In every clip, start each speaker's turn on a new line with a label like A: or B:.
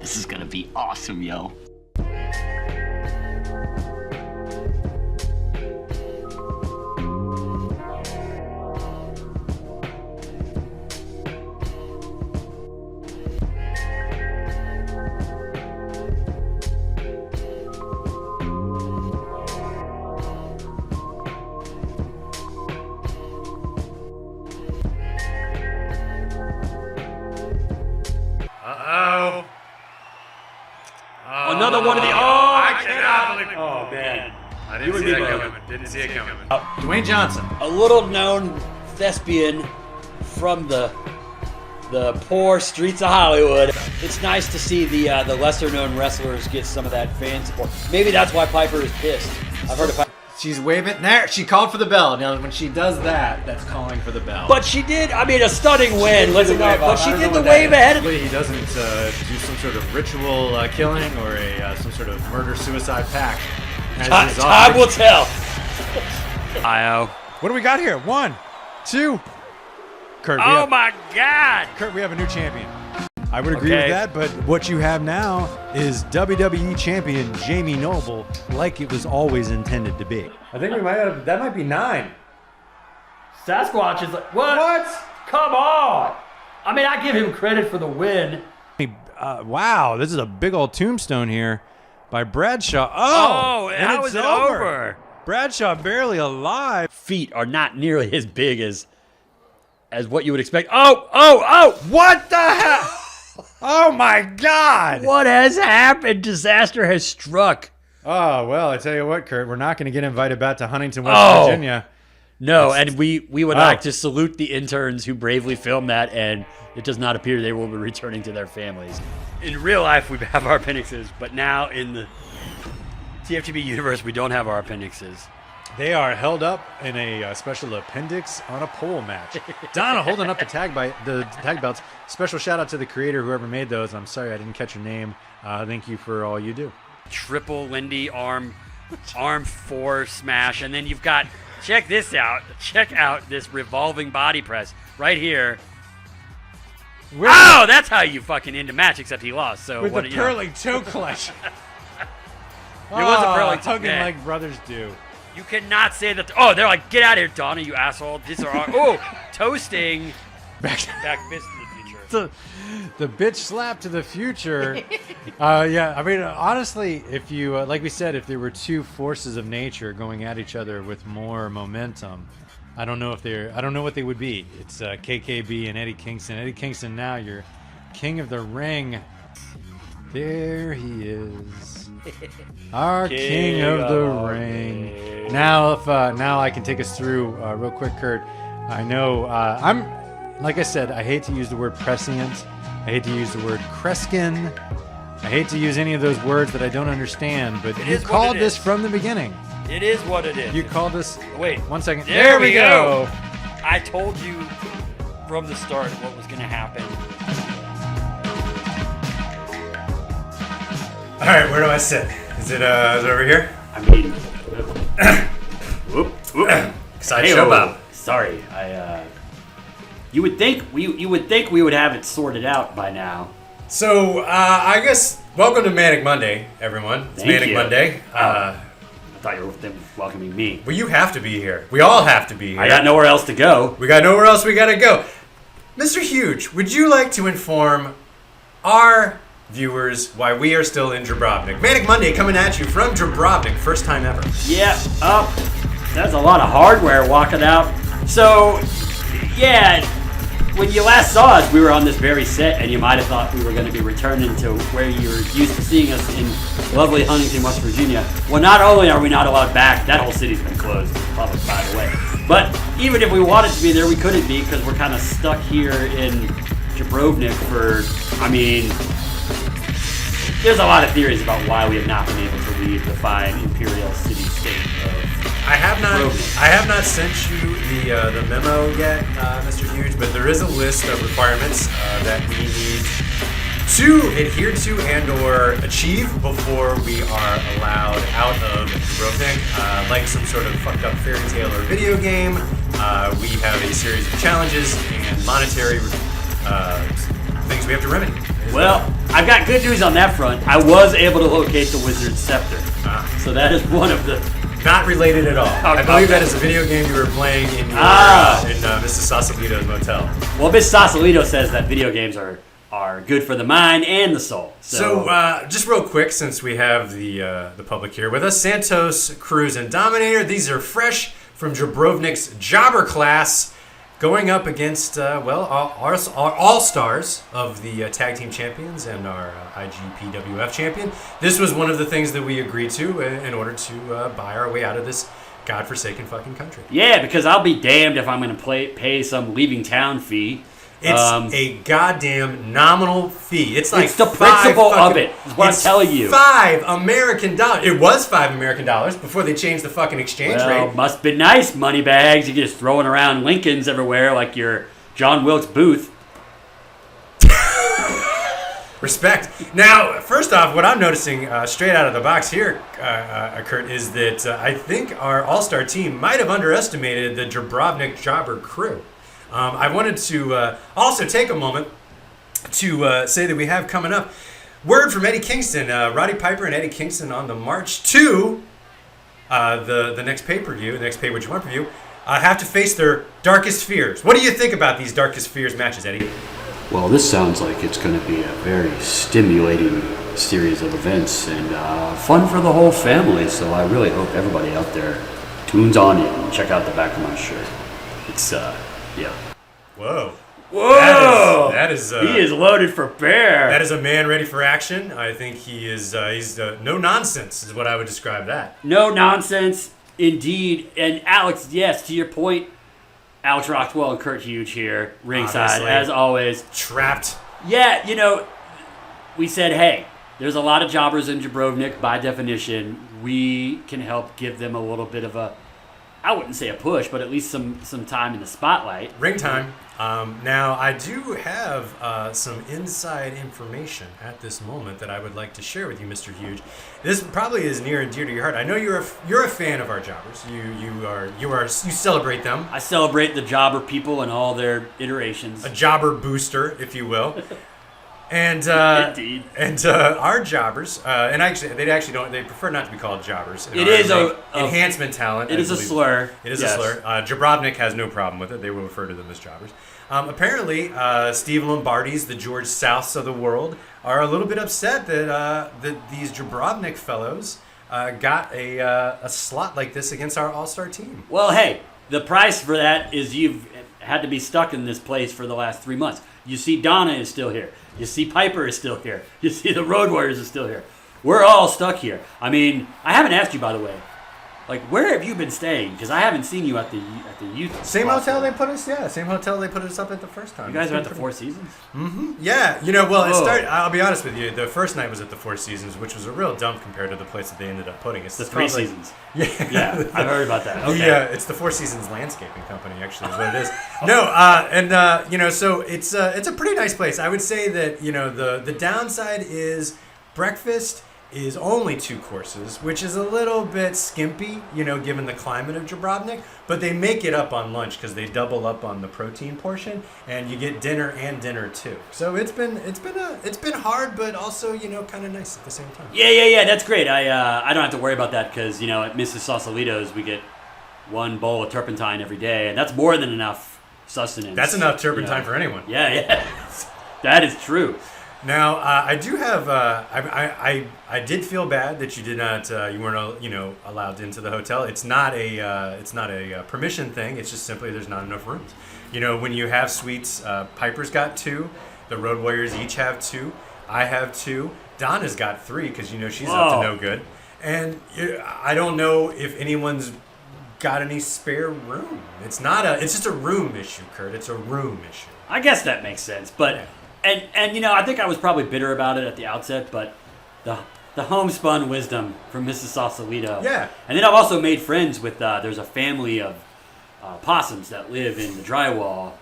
A: This is gonna be awesome, yo.
B: Another one of the.
C: I cannot believe it.
B: Oh, man.
C: I didn't see that coming. Didn't see it coming.
D: Dwayne Johnson.
B: A little known thespian from the poor streets of Hollywood. It's nice to see the lesser known wrestlers get some of that fan support. Maybe that's why Piper is pissed. I've heard of Piper.
D: She's waving. There, she called for the bell. Now, when she does that, that's calling for the bell.
B: But she did, I mean, a stunning win. Listen, but she did the
D: what
B: wave ahead of
D: He doesn't do some sort of ritual killing or some sort of murder-suicide pact.
B: Time will tell.
E: What do we got here? 1, 2. Kurt,
B: Oh my God!
E: Kurt, we have a new champion. I would agree with that, but what you have now is WWE champion Jamie Noble, like it was always intended to be.
D: I think we might have. That might be 9.
B: Sasquatch is like, what? Come on! I mean, I give him credit for the win.
E: Wow, this is a big old tombstone here by Bradshaw.
B: Oh,
E: and
B: how
E: it's
B: is it over?
E: Bradshaw barely alive.
B: Feet are not nearly as big as what you would expect. Oh!
E: What the hell? Oh my God!
B: What has happened? Disaster has struck.
E: Oh, well, I tell you what, Kurt, we're not going to get invited back to Huntington, West Virginia.
B: No, and we would like to salute the interns who bravely filmed that, and it does not appear they will be returning to their families. In real life, we have our appendixes, but now in the TFTB universe, we don't have our appendixes.
E: They are held up in a special appendix on a pole match. Donna holding up the tag belts. Special shout out to the creator, whoever made those. I'm sorry I didn't catch your name. Thank you for all you do.
B: Triple Lindy arm 4 smash, and then you've got, check this out. Check out this revolving body press right here. Oh, that's how you fucking end a match, except he lost. So
E: with the curling toe clutch.
B: It was a curling toe.
E: Hugging like brothers do.
B: You cannot say that. Oh, they're like, get out of here, Donna, you asshole. These are toasting. Back fist to the future.
E: The bitch slap to the future. Yeah, I mean, honestly, if you, like we said, if there were two forces of nature going at each other with more momentum, I don't know what they would be. It's KKB and Eddie Kingston. Eddie Kingston, now you're king of the ring. There he is. Our king of the ring. Now, now I can take us through real quick, Kurt. I know like I said, I hate to use the word prescient. I hate to use the word Kreskin. I hate to use any of those words that I don't understand. But you called this from the beginning.
B: It is what it is.
E: You called this.
B: Wait,
E: 1 second.
B: There we go. I told you from the start what was going to happen.
E: All right, where do I sit? Is it over here?
B: I mean,
A: Whoop.
E: Sideshow Bob.
B: Sorry, you would think we would have it sorted out by now.
E: So I guess welcome to Manic Monday, everyone. It's
B: Thank
E: Manic
B: you.
E: Monday.
B: I thought you were welcoming me.
E: Well, you have to be here. We all have to be here.
B: I got nowhere else to go.
E: We got nowhere else we gotta go. Mr. Huge, would you like to inform our viewers why we are still in Jabrovnik? Manic Monday coming at you from Jabrovnik, first time ever.
B: Yeah, that's a lot of hardware walking out. So, yeah, when you last saw us, we were on this very set, and you might have thought we were going to be returning to where you were used to seeing us in lovely Huntington, West Virginia. Well, not only are we not allowed back, that whole city's been closed, public, by the way. But even if we wanted to be there, we couldn't be because we're kind of stuck here in Jabrovnik for, I mean, there's a lot of theories about why we have not been able to leave the fine imperial city-state of
E: I have not sent you the memo yet, Mr. Huge, but there is a list of requirements that we need to adhere to and or achieve before we are allowed out of Jabrovnik. Like some sort of fucked up fairy tale or video game, we have a series of challenges and monetary things
D: things we have to remedy.
B: Well, I've got good news on that front. I was able to locate the Wizard's Scepter. So that is one of the...
D: Not related at all. I believe that is a video game you were playing in your, Mrs. Sausalito's motel.
B: Well, Miss Sausalito says that video games are good for the mind and the soul.
D: So just real quick, since we have the public here with us, Santos, Kruise, and Dominator. These are fresh from Jabrovnik's Jobber class, going up against our all-stars of the tag team champions and our IGPWF champion. This was one of the things that we agreed to in order to buy our way out of this godforsaken fucking country.
B: Yeah, because I'll be damned if I'm going to pay some leaving town fee.
D: It's a goddamn nominal fee. It's like
B: it's the principle of it. Is what I'm telling you.
D: $5 American. It was $5 American before they changed the fucking exchange rate.
B: Must be nice, money bags. You're just throwing around Lincolns everywhere like you're John Wilkes Booth.
D: Respect. Now, first off, what I'm noticing straight out of the box here, Kurt, is that I think our all-star team might have underestimated the Jabrovnik Jobber crew. I wanted to also take a moment to say that we have coming up word from Eddie Kingston, Roddy Piper and Eddie Kingston on the march to the next pay-per-view, the next pay-per-view, have to face their darkest fears. What do you think about these darkest fears matches, Eddie?
A: Well, this sounds like it's going to be a very stimulating series of events and fun for the whole family. So I really hope everybody out there tunes on in and check out the back of my shirt. It's yeah.
D: Whoa.
B: Whoa!
D: He is
B: he is loaded for bear.
D: That is a man ready for action. I think he is. He's no nonsense is what I would describe that.
B: No nonsense, indeed. And Alex, yes, to your point, Alex Rockwell and Kurt Huge here, ringside,
D: Obviously.
B: as always.
D: Trapped.
B: Yeah, we said, hey, there's a lot of jobbers in Jabrovnik. By definition, we can help give them a little bit of a, I wouldn't say a push, but at least some time in the spotlight.
D: Ring time. Now, I do have some inside information at this moment that I would like to share with you, Mr. Huge. This probably is near and dear to your heart. I know you're a fan of our jobbers. You celebrate them.
B: I celebrate the jobber people and all their iterations.
D: A jobber booster, if you will. And
B: Indeed.
D: And our jobbers, and actually they prefer not to be called jobbers.
B: It is a
D: enhancement talent.
B: It is a slur.
D: It is a slur. Jabrovnik has no problem with it. They will refer to them as jobbers. Apparently, Steve Lombardi's, the George Souths of the world, are a little bit upset that these Jabrovnik fellows got a slot like this against our all-star team.
B: Well, hey, the price for that is you've had to be stuck in this place for the last 3 months. You see Donna is still here. You see Piper is still here. You see the Road Warriors is still here. We're all stuck here. I mean, I haven't asked you, by the way, like, where have you been staying? Because I haven't seen you at the youth.
D: Same hotel they put us. Yeah, same hotel they put us up at the first time.
B: You guys are at the Four Seasons?
D: Mm-hmm. Yeah, it started. I'll be honest with you. The first night was at the Four Seasons, which was a real dump compared to the place that they ended up putting us.
B: The Three Seasons.
D: Yeah,
B: I've heard about that. Okay.
D: Yeah, it's the Four Seasons Landscaping Company. Actually, is what it is. No, so it's a pretty nice place. I would say that the downside is breakfast is only 2 courses, which is a little bit skimpy, given the climate of Jabrovnik. But they make it up on lunch because they double up on the protein portion, and you get dinner and dinner too. So it's been hard, but also kind of nice at the same time.
B: Yeah. That's great. I don't have to worry about that because at Mrs. Sausalito's we get 1 bowl of turpentine every day, and that's more than enough sustenance.
D: That's enough turpentine for anyone.
B: Yeah. That is true.
D: Now, I do have. I did feel bad that you did not. You weren't, allowed into the hotel. It's not a permission thing. It's just simply there's not enough rooms. When you have suites, Piper's got 2. The Road Warriors each have 2. I have 2. Donna's got 3 because she's up to no good. And I don't know if anyone's got any spare room. It's just a room issue, Kurt. It's a room issue.
B: I guess that makes sense, but. Yeah. And I think I was probably bitter about it at the outset, but the homespun wisdom from Mrs. Sausalito.
D: Yeah.
B: And then I've also made friends with, there's a family of possums that live in the drywall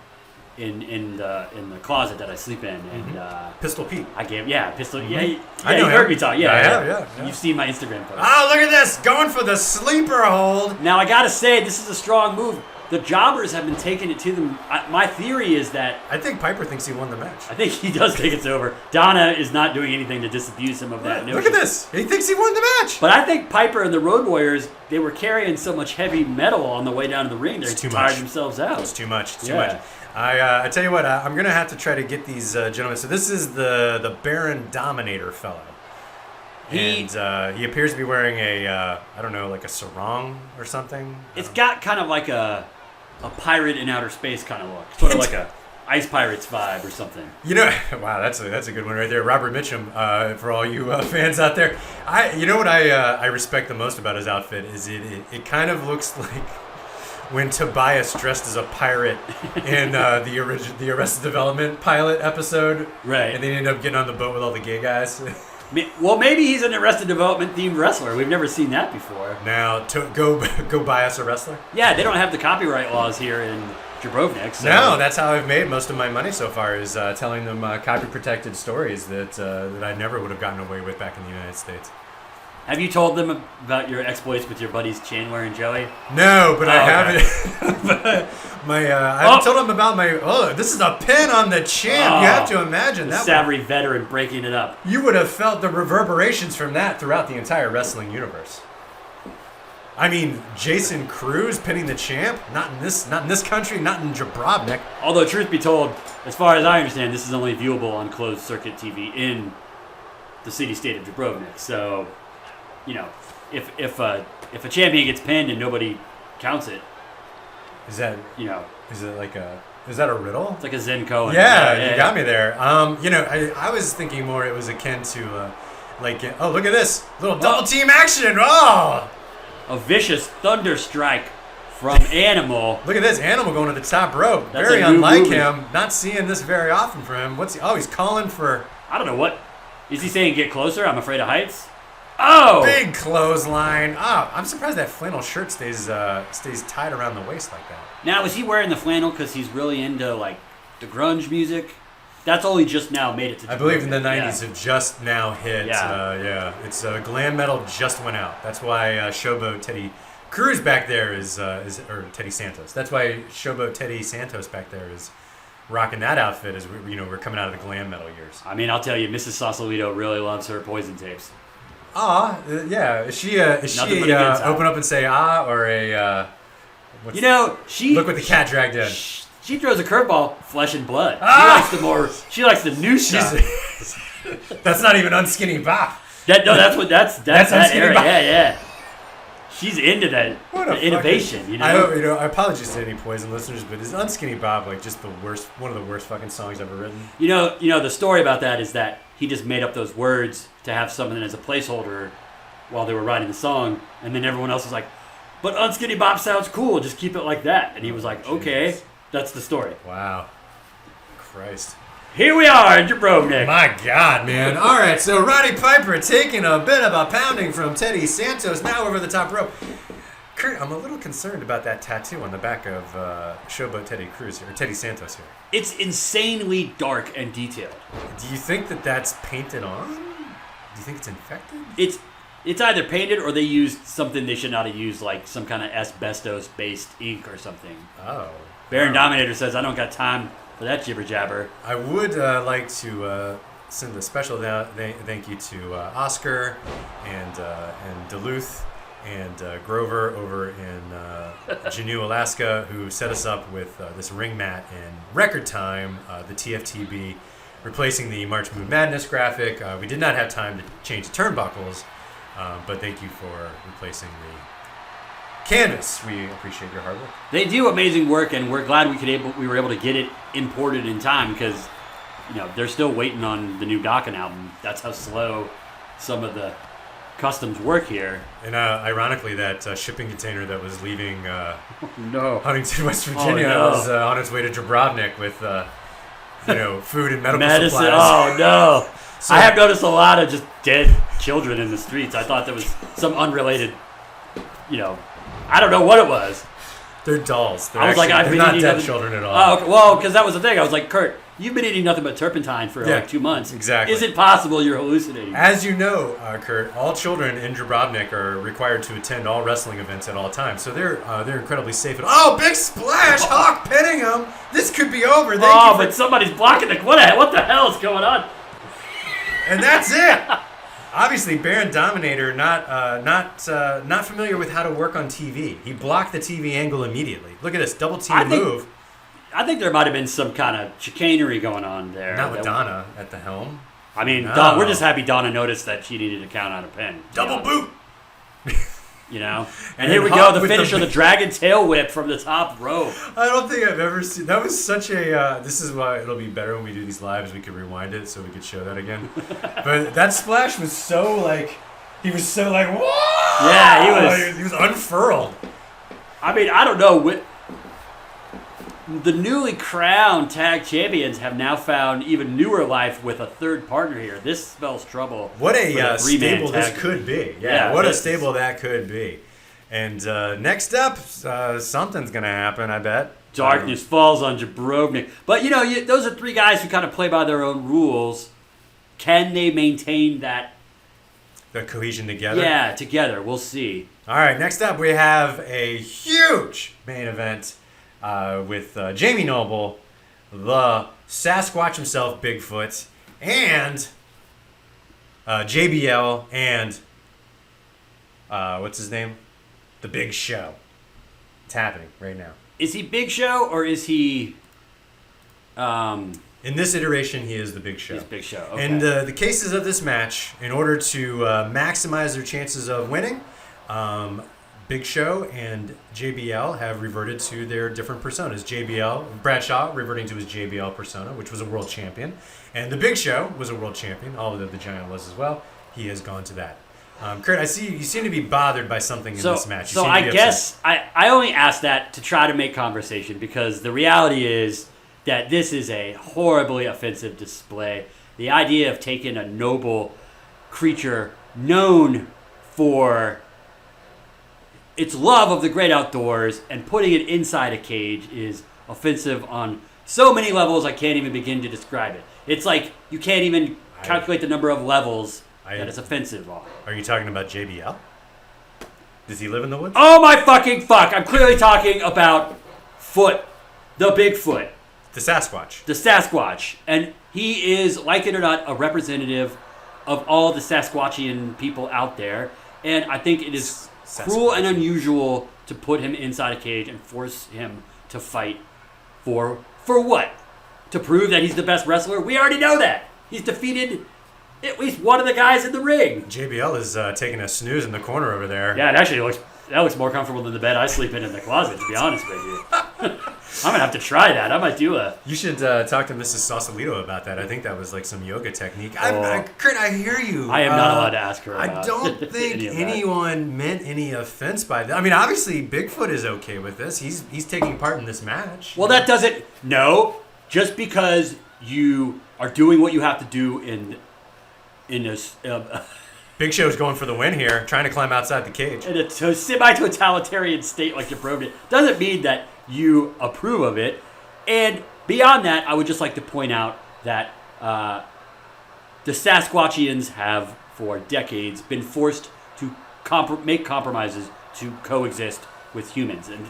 B: in the closet that I sleep in. And
D: Pistol Pete.
B: Pistol.
D: Mm-hmm.
B: Yeah,
D: I know
B: you heard me talk. Yeah,
D: I have, yeah.
B: You've seen my Instagram post.
D: Oh, look at this, going for the sleeper hold.
B: Now I gotta say, this is a strong move. the jobbers have been taking it to them. My theory is that
D: I think Piper thinks he won the match.
B: I think he does think it's over. Donna is not doing anything to disabuse him of that notion.
D: Look at this. He thinks he won the match.
B: But I think Piper and the Road Warriors, they were carrying so much heavy metal on the way down to the ring, they tired themselves out.
D: It's too much. It's too much. I tell you what, I'm going to have to try to get these gentlemen. So this is the Baron Dominator fellow. And he appears to be wearing a, I don't know, like a sarong or something.
B: It's got kind of like a pirate in outer space kind of look. Sort of like a Ice Pirates vibe or something.
D: You know, wow, that's a good one right there. Robert Mitchum, for all you fans out there. You know what I respect the most about his outfit is it kind of looks like when Tobias dressed as a pirate in the Arrested Development pilot episode.
B: Right.
D: And they ended up getting on the boat with all the gay guys.
B: Well, maybe he's an Arrested Development themed wrestler. We've never seen that before.
D: Now, go buy us a wrestler?
B: Yeah, they don't have the copyright laws here in Jabrovnik. So.
D: No, that's how I've made most of my money so far is telling them copy-protected stories that I never would have gotten away with back in the United States.
B: Have you told them about your exploits with your buddies Chandler and Joey?
D: No, but I
B: Okay.
D: haven't. I haven't told them about my. Oh, this is a pin on the champ. You have to imagine
B: The
D: that.
B: Savary veteran breaking it up.
D: You would have felt the reverberations from that throughout the entire wrestling universe. I mean, Jayson Kruise pinning the champ. Not in this country. Not in Jabrovnik.
B: Although, truth be told, as far as I understand, this is only viewable on closed circuit TV in the city-state of Jabrovnik. So, you know, if a champion gets pinned and nobody counts it,
D: Is that Is it like a? Is that a riddle?
B: it's like a Zen Cohen.
D: Yeah, you got me there. I was thinking more it was akin to, oh, look at this little double team action. Oh,
B: A vicious thunder strike from Animal.
D: look at this Animal going to the top rope.
B: That's
D: Very
B: a new
D: unlike
B: movie.
D: him. Not seeing this very often from him. He's calling for
B: I don't know what. Is he saying get closer? I'm afraid of heights? Oh!
D: big clothesline. Oh, I'm surprised that flannel shirt stays tied around the waist like that.
B: Now, is he wearing the flannel because he's really into, like, the grunge music? That's only just now made it to
D: I believe in the
B: Jabrovnik.
D: 90s have just now hit.
B: Yeah.
D: It's glam metal just went out. That's why Showboat Teddy Cruz back there is or Teddy Santos. That's why Showboat Teddy Santos back there is rocking that outfit as we're coming out of the glam metal years.
B: I mean, I'll tell you, Mrs. Sausalito really loves her Poison tapes.
D: Yeah. Is she
B: Nothing but a good time.
D: open up and say or a
B: She
D: look what the cat dragged in.
B: She throws a curveball, flesh and blood.
D: Ah!
B: She likes the new stuff.
D: That's not even Unskinny Bop.
B: That's that
D: Unskinny
B: era.
D: Bop.
B: Yeah. She's into that
D: What a
B: the innovation,
D: fucking,
B: you know.
D: I hope, I apologize to any Poison listeners, but is Unskinny Bob like just one of the worst fucking songs ever written?
B: You know the story about that is that he just made up those words to have something as a placeholder while they were writing the song, and then everyone else was like, "But Unskinny Bop sounds cool. Just keep it like that." And he was like, "Okay, that's the story."
D: Wow, Christ.
B: Here we are in Jabrovnik.
D: My God, man. All right, so Roddy Piper taking a bit of a pounding from Teddy Santos, now over the top rope. Kurt, I'm a little concerned about that tattoo on the back of Showboat Teddy Cruz here, or Teddy Santos here.
B: It's insanely dark and detailed.
D: Do you think that that's painted on? Do you think it's infected?
B: It's either painted or they used something they should not have used, like some kind of asbestos-based ink or something.
D: Oh.
B: Baron
D: Wow.
B: Dominator says, "I don't got time for that jibber jabber."
D: I would like to send a special thank you to Oscar and Duluth and Grover over in Juneau, Alaska, who set us up with this ring mat in record time, the TFTB, replacing the March Moon Madness graphic. We did not have time to change the turnbuckles, but thank you for replacing the canvas. We appreciate your hard work.
B: They do amazing work, and we're glad we were able to get it imported in time because they're still waiting on the new Dokken album. That's how slow some of the customs work here.
D: And ironically, that shipping container that was leaving
B: No.
D: Huntington, West Virginia, was on its way to Jabrovnik with food and medical
B: Medicine.
D: supplies.
B: Oh no!
D: So-
B: I have noticed a lot of just dead children in the streets. I thought there was some unrelated. I don't know what it was.
D: They're dolls. They're
B: I was like,
D: they're
B: we
D: not
B: need
D: dead
B: other-
D: children at all.
B: Oh, okay. Well, because that was the thing. I was like, Kurt, you've been eating nothing but turpentine for
D: Yeah,
B: like 2 months.
D: exactly.
B: Is it possible you're hallucinating?
D: As you know, Kurt, all children in Jabrovnik are required to attend all wrestling events at all times, so they're incredibly safe. Oh, big splash! Hawk pinning him. This could be over.
B: Oh, but somebody's blocking the. What the hell is going on?
D: And that's it. Obviously, Baron Dominator not familiar with how to work on TV. He blocked the TV angle immediately. Look at this double team move.
B: I think there might have been some kind of chicanery going on there.
D: Not with Donna at the helm.
B: I mean,
D: No.
B: we're just happy Donna noticed that she needed to count out a pin.
D: Double boot.
B: You know? And
D: And
B: here we go,
D: Hawk
B: the
D: with
B: finish
D: the-
B: of the dragon tail whip from the top rope.
D: I don't think I've ever seen. That was such a. This is why it'll be better when we do these lives. We could rewind it so we could show that again. But that splash was so like. He was so like. Whoa!
B: Yeah,
D: He was unfurled.
B: I mean, I don't know. The newly crowned tag champions have now found even newer life with a third partner here. This spells trouble.
D: What
B: for
D: a
B: the three-man
D: stable this
B: tag.
D: could be.
B: Yeah,
D: Yeah, what a
B: this is-
D: stable that could be. And next up, something's going to happen, I bet.
B: Darkness falls on Jabrovnik. But, those are three guys who kind of play by their own rules. Can they maintain that?
D: The cohesion together.
B: Yeah, together. We'll see.
D: All right, next up we have a huge main event with Jamie Noble, the Sasquatch himself, Bigfoot, and JBL, and what's his name? The Big Show. It's happening right now.
B: Is he Big Show or is he...
D: In this iteration, he is the Big Show.
B: He's Big Show, okay.
D: And the cases of this match, in order to maximize their chances of winning, Big Show and JBL have reverted to their different personas. Bradshaw reverting to his JBL persona, which was a world champion. And the Big Show was a world champion, although the Giant was as well. He has gone to that. Kurt, I see you seem to be bothered by something in this match.
B: So I guess I only asked that to try to make conversation because the reality is that this is a horribly offensive display. The idea of taking a noble creature known for its love of the great outdoors and putting it inside a cage is offensive on so many levels I can't even begin to describe it. It's like you can't even calculate the number of levels that it's offensive on.
D: Are you talking about JBL? Does he live in the woods?
B: Oh my fucking fuck! I'm clearly talking about Foot, the Bigfoot.
D: The Sasquatch.
B: The Sasquatch. And he is, like it or not, a representative of all the Sasquatchian people out there. And I think it is cruel and unusual to put him inside a cage and force him to fight for what? To prove that he's the best wrestler? We already know that. He's defeated at least one of the guys in the ring.
D: JBL is taking a snooze in the corner over there.
B: Yeah, it actually looks more comfortable than the bed I sleep in the closet, to be honest with you. I'm going to have to try that. I might do a...
D: You should talk to Mrs. Sausalito about that. I think that was like some yoga technique. Kurt, I hear you.
B: I am not allowed to ask her
D: I
B: about
D: don't think
B: any of that.
D: anyone meant any offense by that. I mean, obviously, Bigfoot is okay with this. He's taking part in this match.
B: Well, that doesn't... No. Just because you are doing what you have to do in this...
D: Big Show's going for the win here, trying to climb outside the cage.
B: in a semi-totalitarian state like Jabrovnik doesn't mean that you approve of it. And beyond that, I would just like to point out that the Sasquatchians have, for decades, been forced to make compromises to coexist with humans. And,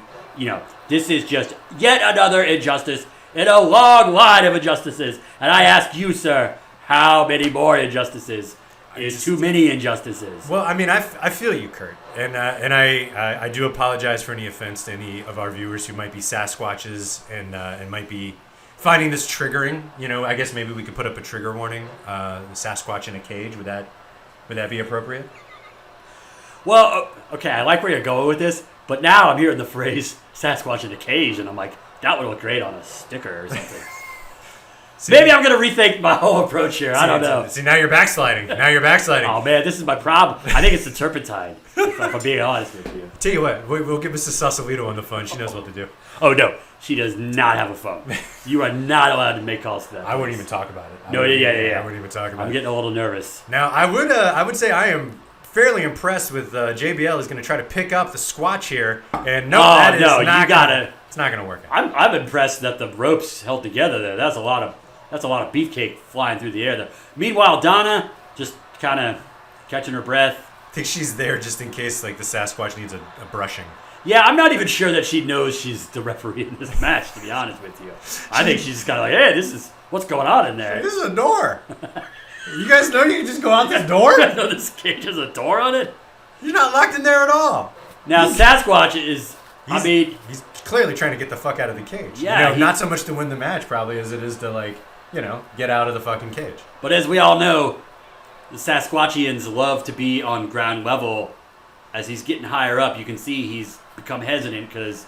B: this is just yet another injustice in a long line of injustices. And I ask you, sir, how many more injustices is too many injustices?
D: Well, I mean, I feel you, Kurt, and I do apologize for any offense to any of our viewers who might be Sasquatches and might be finding this triggering. I guess maybe we could put up a trigger warning. The Sasquatch in a cage, would that be appropriate?
B: Well, okay, I like where you're going with this, but now I'm hearing the phrase Sasquatch in a cage, and I'm like, that would look great on a sticker or something. Maybe I'm going to rethink my whole approach here. I don't know.
D: See, now you're backsliding.
B: Oh, man, this is my problem. I think it's the turpentine, if I'm being honest with you.
D: Tell you what, we'll get Mrs. Sausalito on the phone. She knows what to do.
B: Oh, no. She does not have a phone. You are not allowed to make calls to that.
D: I wouldn't even talk about it.
B: Yeah.
D: I wouldn't even talk about it.
B: I'm getting a little nervous.
D: Now, I would say I am fairly impressed with JBL is going to try to pick up the Squatch here. And it's not going to work out.
B: I'm impressed that the ropes held together there. That's a lot of That's a lot of beefcake flying through the air there. Meanwhile, Donna just kind of catching her breath.
D: I think she's there just in case like the Sasquatch needs a brushing.
B: Yeah, I'm not even sure that she knows she's the referee in this match, to be honest with you. I think she's just kind of like, hey, this is what's going on in there.
D: This is a door. You guys know you can just go out this door?
B: You know this cage has a door on it?
D: You're not locked in there at all.
B: Now, Sasquatch is,
D: he's clearly trying to get the fuck out of the cage.
B: Yeah,
D: not so much to win the match probably as it is to like, get out of the fucking cage.
B: But as we all know, the Sasquatchians love to be on ground level. As he's getting higher up, you can see he's become hesitant because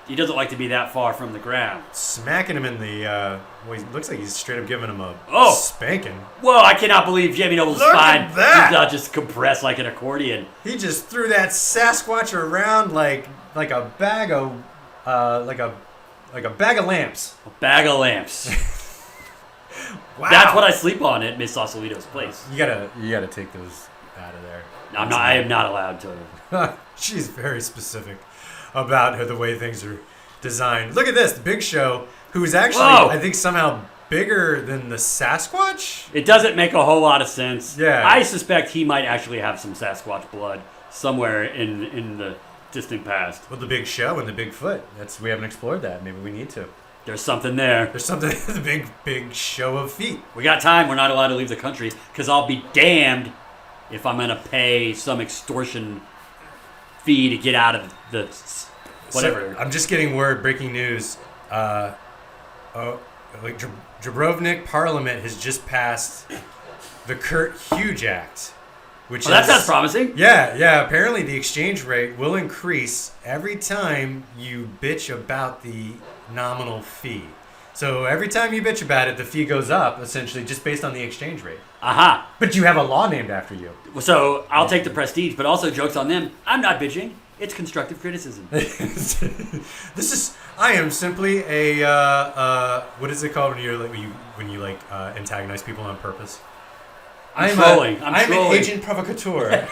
B: he doesn't like to be that far from the ground.
D: Smacking him in the, he looks like he's straight up giving him a spanking.
B: Whoa, I cannot believe Jamie Noble's
D: Look
B: spine
D: at that.
B: does not just compress like an accordion.
D: He just threw that Sasquatch around like a bag of, like a bag of lamps.
B: A bag of lamps.
D: Wow.
B: That's what I sleep on at Miss Sausalito's place.
D: You gotta take those out of there.
B: I am not allowed to.
D: She's very specific about the way things are designed. Look at this, the Big Show, who is actually, I think, somehow bigger than the Sasquatch?
B: It doesn't make a whole lot of sense.
D: Yeah.
B: I suspect he might actually have some Sasquatch blood somewhere in the distant past.
D: Well, the Big Show and the Bigfoot. We haven't explored that. Maybe we need to.
B: There's something there.
D: There's something, the big show of feet.
B: We got time. We're not allowed to leave the country because I'll be damned if I'm going to pay some extortion fee to get out of the whatever.
D: So, I'm just getting word, breaking news. Jabrovnik Parliament has just passed the Kurt Huge Act.
B: That sounds promising.
D: Yeah. Apparently the exchange rate will increase every time you bitch about the nominal fee. So every time you bitch about it, the fee goes up, essentially, just based on the exchange rate.
B: Aha.
D: But you have a law named after you.
B: So I'll take the prestige, but also joke's on them. I'm not bitching. It's constructive criticism.
D: I am simply a, what is it called when you antagonize people on purpose? I'm
B: trolling.
D: I'm an agent provocateur.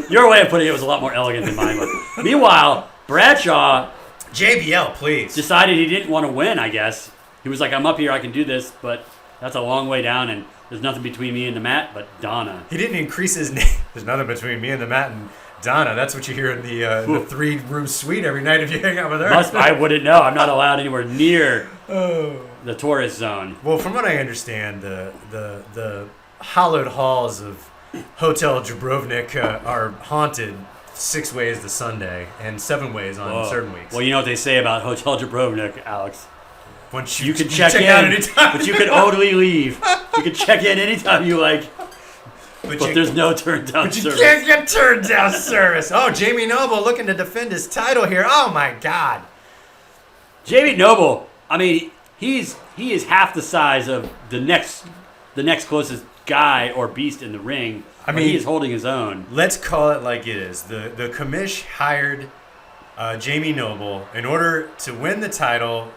B: Your way of putting it was a lot more elegant than mine was. Meanwhile, Bradshaw
D: JBL, please.
B: decided he didn't want to win, I guess. He was like, I'm up here, I can do this, but that's a long way down, and there's nothing between me and the mat but Donna.
D: He didn't increase his name. There's nothing between me and the mat and Donna. That's what you hear in the 3-room suite every night if you hang out with her.
B: I wouldn't know. I'm not allowed anywhere near the tourist zone.
D: Well, from what I understand, the hallowed halls of Hotel Jabrovnik are haunted 6 ways to Sunday and 7 ways on certain weeks.
B: Well, you know what they say about Hotel Jabrovnik, Alex.
D: Once
B: You can check in,
D: out anytime,
B: but you can only leave. You can check in anytime you like, but there's no turn down
D: But you
B: service.
D: can't get turned down service. Oh, Jamie Noble looking to defend his title here. Oh my God.
B: Jamie Noble, I mean, he is half the size of the next closest guy or beast in the ring. I mean, he is holding his own.
D: Let's call it like it is. The commish hired Jamie Noble in order to win the title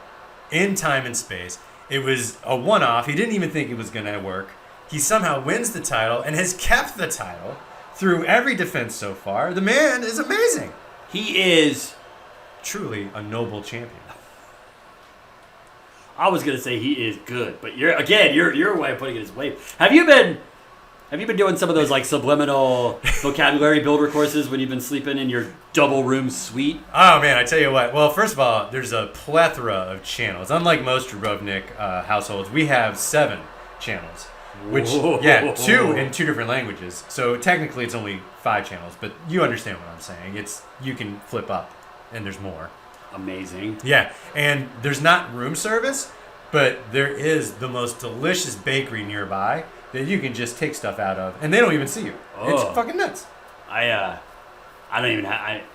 D: in time and space. It was a one-off. He didn't even think it was going to work. He somehow wins the title and has kept the title through every defense so far. The man is amazing.
B: He is
D: Truly a noble champion.
B: I was gonna say he is good, but your way of putting it is way. Have you been doing some of those like subliminal vocabulary builder courses when you've been sleeping in your double room suite?
D: Oh man, I tell you what. Well, first of all, there's a plethora of channels. Unlike most Jabrovnik households, we have 7 channels, which 2 in 2 different languages. So technically, it's only 5 channels, but you understand what I'm saying. You can flip up, and there's more.
B: Amazing.
D: Yeah, and there's not room service, but there is the most delicious bakery nearby that you can just take stuff out of, and they don't even see you. It's fucking nuts.
B: I don't even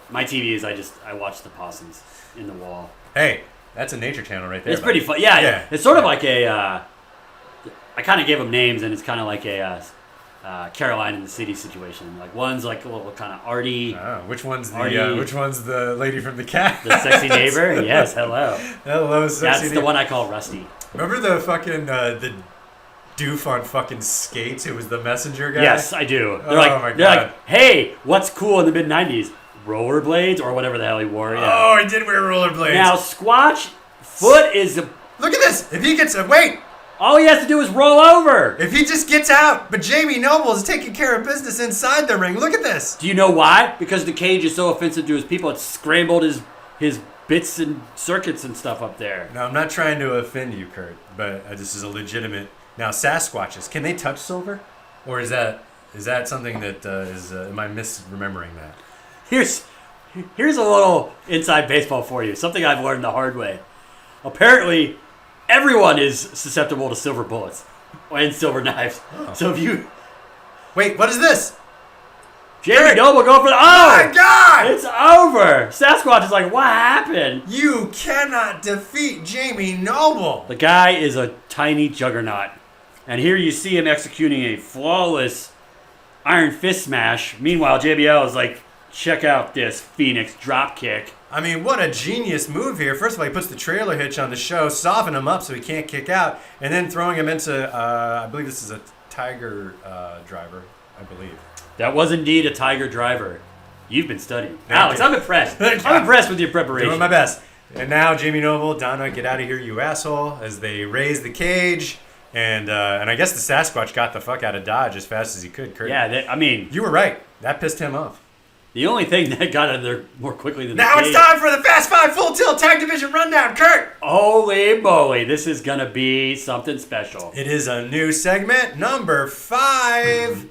B: my TV is I watch the possums in the wall.
D: Hey, that's a nature channel right there.
B: It's pretty fun. Yeah, it's sort of like a. I kind of gave them names, and it's kind of like a Caroline in the City situation. Like one's like a little kind of arty.
D: Which one's the lady from the cat?
B: The sexy neighbor. Yes, hello.
D: Hello, sexy.
B: That's the one I call Rusty.
D: Remember the fucking the doof on fucking skates who was the messenger guy?
B: Yes, I do.
D: My God.
B: They're like, hey, what's cool in the mid-90s? Rollerblades or whatever the hell he wore. Yeah.
D: Oh, he did wear rollerblades.
B: Now, Squatch Foot is
D: Look at this. If he gets wait.
B: All he has to do is roll over.
D: If he just gets out, but Jamie Noble is taking care of business inside the ring. Look at this.
B: Do you know why? Because the cage is so offensive to his people. It scrambled his bits and circuits and stuff up there.
D: Now, I'm not trying to offend you, Kurt, but this is a legitimate... Now, Sasquatches, can they touch silver? Or is that something that am I misremembering that?
B: Here's a little inside baseball for you. Something I've learned the hard way. Apparently, everyone is susceptible to silver bullets and silver knives.
D: Oh.
B: So if you...
D: Wait, what is this?
B: Jamie Noble go for the... Oh!
D: My God!
B: It's over! Sasquatch is like, what happened?
D: You cannot defeat Jamie Noble!
B: The guy is a tiny juggernaut. And here you see him executing a flawless Iron Fist smash. Meanwhile, JBL is like, check out this Phoenix drop kick.
D: I mean, what a genius move here. First of all, he puts the trailer hitch on the show, soften him up so he can't kick out, and then throwing him into, I believe this is a Tiger driver, I believe.
B: That was indeed a Tiger driver. You've been studying.
D: Thank
B: Alex,
D: you.
B: I'm impressed.
D: Thank you.
B: I'm impressed with your preparation.
D: Doing my best. And now Jamie Noble, Donna, get out of here, you asshole, as they raise the cage. And I guess the Sasquatch got the fuck out of Dodge as fast as he could, Kurt.
B: Yeah, I mean...
D: You were right. That pissed him off.
B: The only thing that got out of there more quickly than
D: Now
B: the
D: it's
B: cage.
D: time for the Fast Five Full Tilt Tag Division Rundown, Kurt!
B: Holy moly, this is going to be something special.
D: It is a new segment, number 5.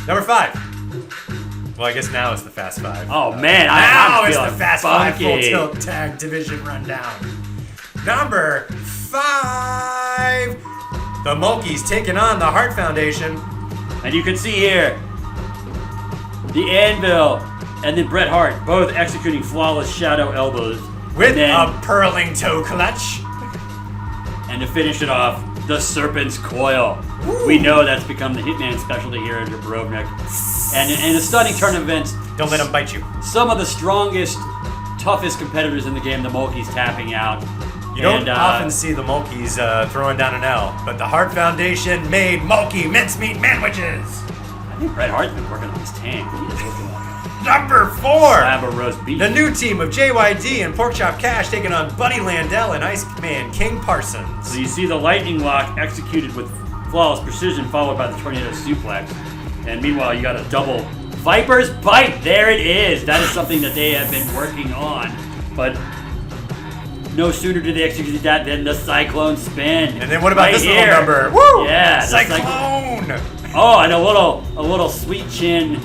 D: Number 5. Well, I guess now it's the Fast Five.
B: Oh, man,
D: Now
B: I'm
D: it's
B: feeling
D: the Fast Five Full
B: funky.
D: Tilt Tag Division Rundown. Number 5. The Mulkeys taking on the Hart Foundation.
B: And you can see here, the Anvil and then Bret Hart both executing flawless shadow elbows.
D: With
B: and then,
D: a purling toe clutch.
B: And to finish it off, the Serpent's Coil.
D: Ooh.
B: We know that's become the Hitman specialty here at Jabrovnik. And in a stunning turn of events,
D: Don't let him bite you.
B: some of the strongest, toughest competitors in the game, the Mulkeys tapping out.
D: You don't often see the Mulkeys throwing down an L, but the Hart Foundation made Mulkey Mincemeat Manwiches.
B: I think Bret Hart's been working on his tank. He is looking like
D: Number 4.
B: a slab of roast beef.
D: The new team of JYD and Porkchop Cash taking on Buddy Landell and Iceman King Parsons.
B: So you see the lightning lock executed with flawless precision, followed by the tornado suplex. And meanwhile, you got a double Viper's Bite. There it is. That is something that they have been working on. But no sooner did they execute that than the Cyclone Spin.
D: And then what about
B: right
D: this
B: here.
D: little number? Woo!
B: Yeah, the
D: Cyclone!
B: Oh, and a little sweet chin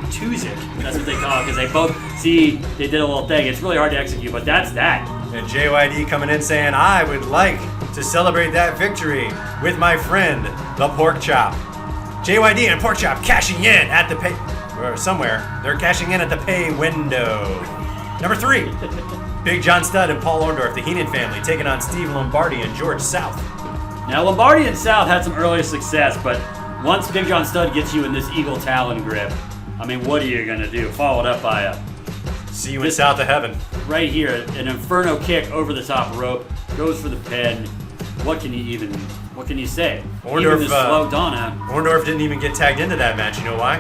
B: Tuzik. That's what they call it, because they both they did a little thing. It's really hard to execute, but that's that.
D: And JYD coming in saying, I would like to celebrate that victory with my friend, the Pork Chop. JYD and Pork Chop cashing in at the pay, or somewhere. They're cashing in at the pay window. Number 3, Big John Studd and Paul Orndorff, the Heenan family, taking on Steve Lombardi and George South.
B: Now, Lombardi and South had some earlier success, but once Big John Studd gets you in this Eagle Talon grip, I mean, what are you going to do? Followed up by a...
D: See you in South of Heaven.
B: Right here, an Inferno kick over the top rope, goes for the pin. What can you say?
D: Orndorff,
B: Even the slow Donna.
D: Orndorff didn't even get tagged into that match. You know why?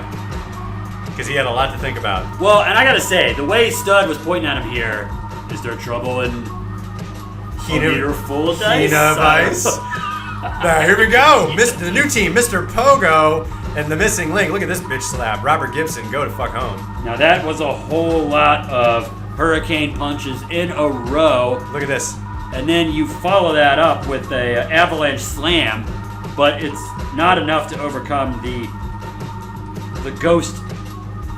D: Because he had a lot to think about.
B: Well, and I got to say, the way Studd was pointing at him here, is there trouble in a meter full of dice?
D: Hina Vice. Now, here we go. The new team, Mr. Pogo and the missing link. Look at this bitch slap. Robert Gibson, go to fuck home.
B: Now that was a whole lot of hurricane punches in a row.
D: Look at this.
B: And then you follow that up with a avalanche slam, but it's not enough to overcome the ghost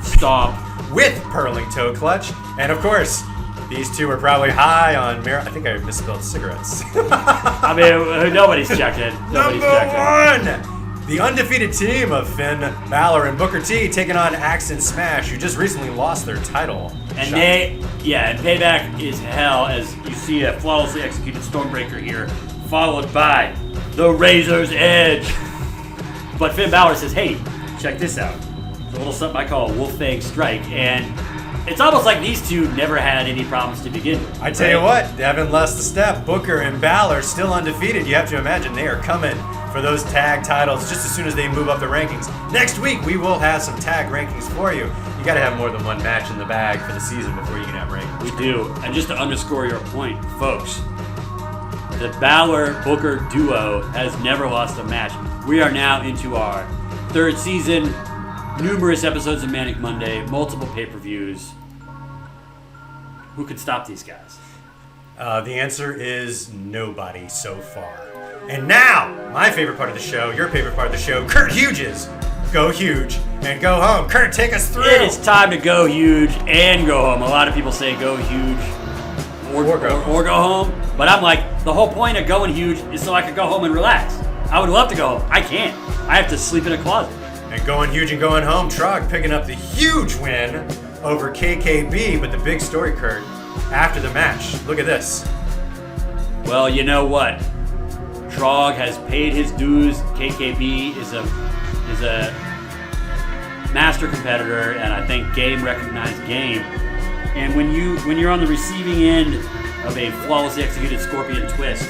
B: stomp.
D: With purling toe clutch. And of course, these two were probably high on I think I misspelled cigarettes.
B: I mean, nobody's checking. Nobody's checking.
D: Number 1! The undefeated team of Finn Balor and Booker T taking on Axe and Smash, who just recently lost their title.
B: And and payback is hell, as you see a flawlessly executed Stormbreaker here, followed by the Razor's Edge. But Finn Balor says, hey, check this out. It's a little something I call a Wolf Fang Strike, and it's almost like these two never had any problems to begin with.
D: I tell you what, they haven't lost a step. Booker and Balor still undefeated. You have to imagine they are coming for those tag titles just as soon as they move up the rankings. Next week, we will have some tag rankings for you. You got to have more than one match in the bag for the season before you can have rankings.
B: We do. And just to underscore your point, folks, The Balor-Booker duo has never lost a match. We are now into our third season, numerous episodes of Manic Monday, multiple pay-per-views. Who could stop these guys?
D: The answer is nobody so far. And now, my favorite part of the show, your favorite part of the show, Kurt Huge's Go Huge and Go Home. Kurt, take us through.
B: It is time to go huge and go home. A lot of people say go huge or go home. But I'm like, the whole point of going huge is so I could go home and relax. I would love to go home. I can't. I have to sleep in a closet.
D: And going huge and going home, Trog picking up the huge win over KKB. But the big story, Kurt, after the match, look at this.
B: Well, you know what? Trog has paid his dues. KKB is a master competitor, and I think game recognized game. And when you're on the receiving end of a flawlessly executed scorpion twist,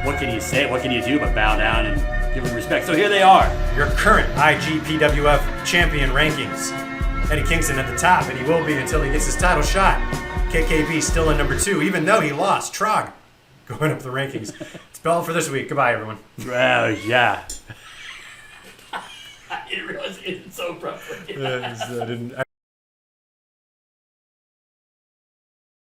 B: what can you say? What can you do but bow down and give him respect? So here they are.
D: Your current IGPWF champion rankings. Eddie Kingston at the top, and he will be until he gets his title shot. KKB still in number 2, even though he lost. Trog going up the rankings. It's Bell for this week. Goodbye, everyone.
B: Well, yeah. I didn't realize it's so appropriate.
D: I didn't.